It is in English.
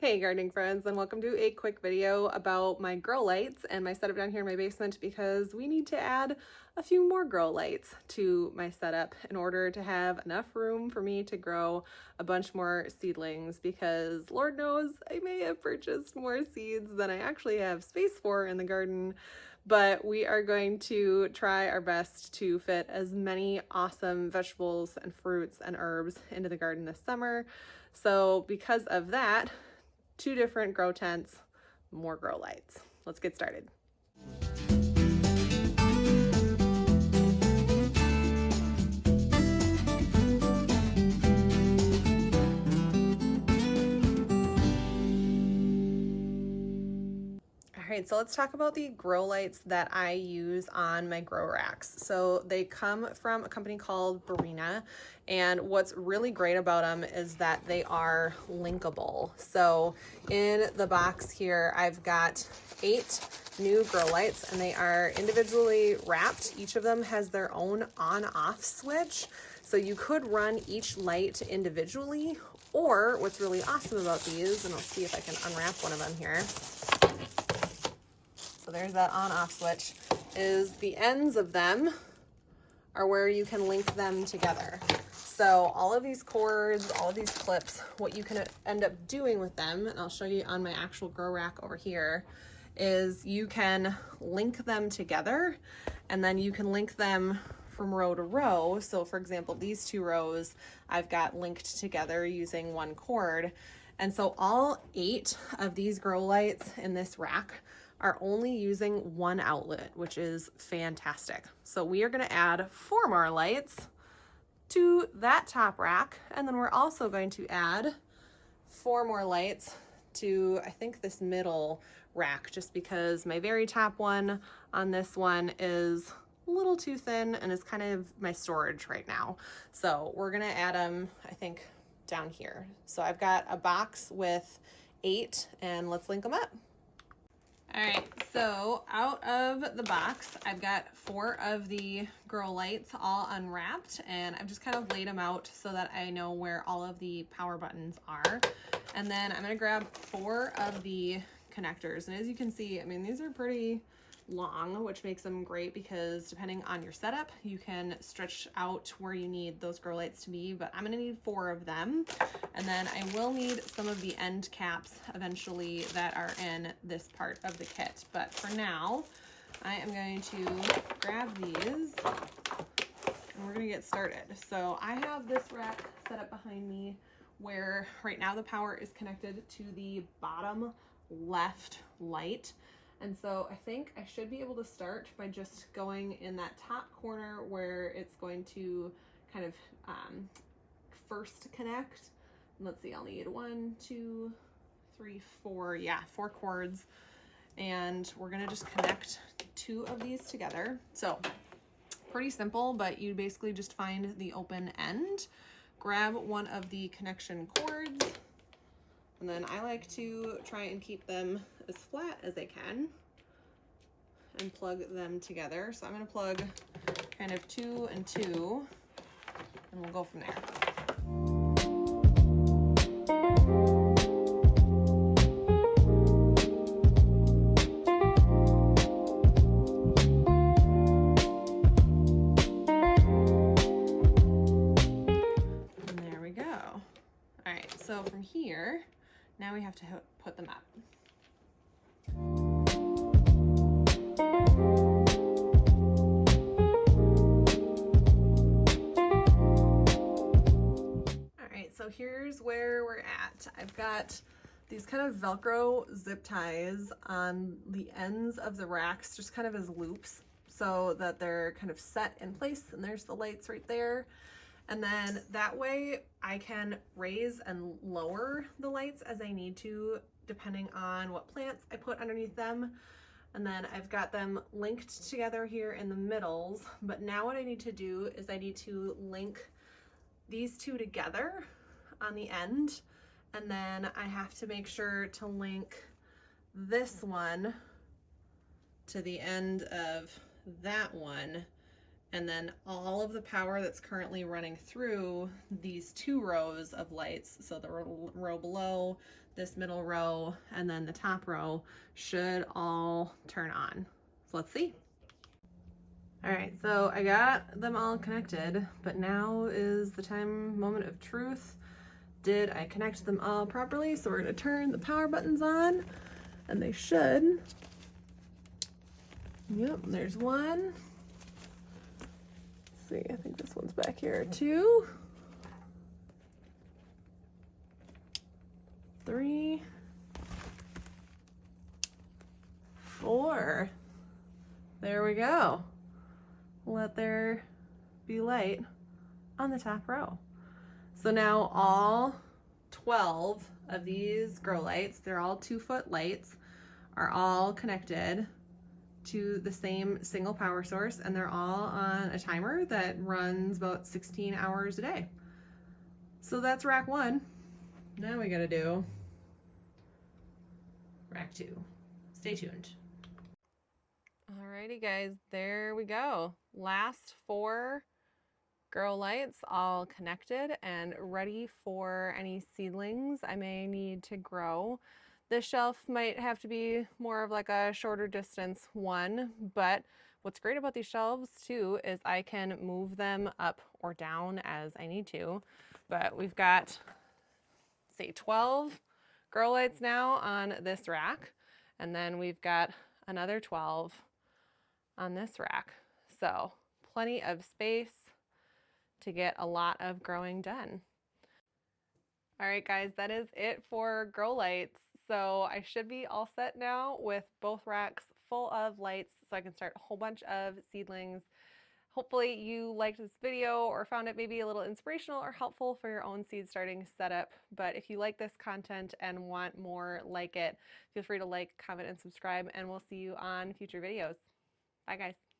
Hey gardening friends, and welcome to a quick video about my grow lights and my setup down here in my basement, because we need to add a few more grow lights to my setup in order to have enough room for me to grow a bunch more seedlings, because Lord knows I may have purchased more seeds than I actually have space for in the garden. But we are going to try our best to fit as many awesome vegetables and fruits and herbs into the garden this summer. So because of that, 2 different grow tents, more grow lights. Let's get started. All right, so let's talk about the grow lights that I use on my grow racks. So they come from a company called Barrina, and what's really great about them is that they are linkable. So in the box here, I've got 8 new grow lights, and they are individually wrapped. Each of them has their own on-off switch. So you could run each light individually, or what's really awesome about these, and I'll see if I can unwrap one of them here. So there's that on-off switch, is the ends of them are where you can link them together. So all of these cords, all of these clips, what you can end up doing with them, and I'll show you on my actual grow rack over here, is you can link them together, and then you can link them from row to row. So for example, these 2 rows I've got linked together using 1 cord. And so all 8 of these grow lights in this rack are only using 1 outlet, which is fantastic. So we are going to add 4 more lights to that top rack, and then we're also going to add 4 more lights to, I think, this middle rack, just because my very top one on this one is a little too thin and is kind of my storage right now. So we're gonna add them, I think, down here. So I've got a box with 8, and let's link them up. All right, so out of the box, I've got 4 of the grow lights all unwrapped, and I've just kind of laid them out so that I know where all of the power buttons are. And then I'm gonna grab 4 of the connectors. And as you can see, I mean, these are pretty long, which makes them great because depending on your setup, you can stretch out where you need those grow lights to be, but I'm gonna need 4 of them. And then I will need some of the end caps eventually that are in this part of the kit. But for now, I am going to grab these and we're gonna get started. So I have this rack set up behind me where right now the power is connected to the bottom left light. And so I think I should be able to start by just going in that top corner where it's going to kind of first connect. And let's see, I'll need 1, 2, 3, 4, yeah, 4 cords. And we're gonna just connect 2 of these together. So pretty simple, but you basically just find the open end, grab one of the connection cords, and then I like to try and keep them as flat as I can and plug them together. So I'm going to plug kind of 2 and 2, and we'll go from there. And there we go. All right, so from here, now we have to put them up. All right, so here's where we're at. I've got these kind of Velcro zip ties on the ends of the racks, just kind of as loops, so that they're kind of set in place, and there's the lights right there. And then that way I can raise and lower the lights as I need to, depending on what plants I put underneath them. And then I've got them linked together here in the middles. But now what I need to do is I need to link these 2 together on the end. And then I have to make sure to link this one to the end of that one. And then all of the power that's currently running through these 2 rows of lights, so the row below, this middle row and then the top row should all turn on. So let's see. All right, so I got them all connected, but now is the moment of truth. Did I connect them all properly? So we're gonna turn the power buttons on and they should. Yep, there's one. Let's see, I think this one's back here too. 3, 4. There we go. Let there be light on the top row. So now all 12 of these grow lights, they're all 2-foot lights, are all connected to the same single power source, and they're all on a timer that runs about 16 hours a day. So that's rack 1. Now we gotta do rack 2. Stay tuned. Alrighty guys, there we go. Last 4 grow lights all connected and ready for any seedlings I may need to grow. This shelf might have to be more of like a shorter distance one, but what's great about these shelves too is I can move them up or down as I need to. But we've got, say, 12 grow lights now on this rack, and then we've got another 12 on this rack. So plenty of space to get a lot of growing done. All right guys, that is it for grow lights. So I should be all set now with both racks full of lights so I can start a whole bunch of seedlings. Hopefully you liked this video or found it maybe a little inspirational or helpful for your own seed starting setup. But if you like this content and want more like it, feel free to like, comment, and subscribe, and we'll see you on future videos. Bye guys.